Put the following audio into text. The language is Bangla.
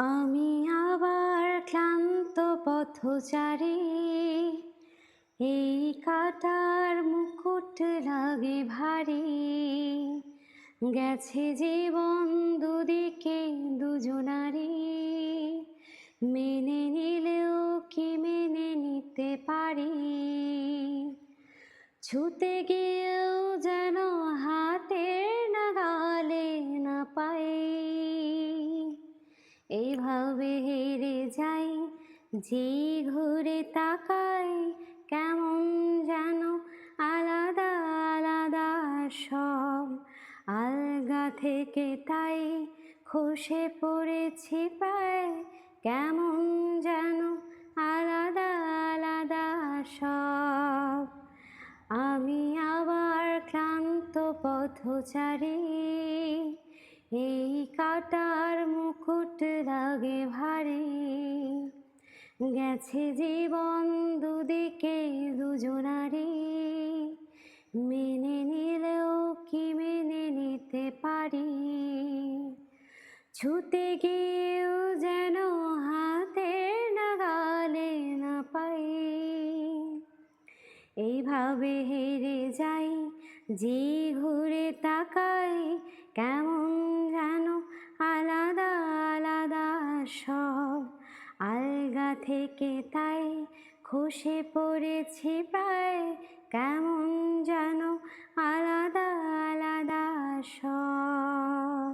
আমি আবার ক্লান্ত পথচারী, এই কাটার মুকুট লাগে ভারী। গেছে জীবন দুদিকে দুজনারি, মেনে নিলেও কি মেনে নিতে পারি? ছুতে গিয়েও যেন হাতের নাগালে না পাই, এইভাবে হেরে যাই। যেই ঘুরে তাকাই কেমন যেন আলাদা আলাদা সব, আলগা থেকে তাই খসে পড়েছি প্রায়, কেমন যেন আলাদা আলাদা সব। আমি আবার ক্লান্ত পথচারী, এই কাটার মুকুট লাগে ভারী। গেছে জীবন দুদিকে দুজনারি, মেনে নিলেও কি মেনে নিতে পারি? ছুতে গিয়েও যেন হাতের নাগালে না পাই, এইভাবে হেরে যাই। যে ঘুরে তাকাই কেমন যেন আলাদা আলাদা সব, আলগা থেকে তাই খসে পড়েছি প্রায়, কেমন যেন আলাদা আলাদা সব।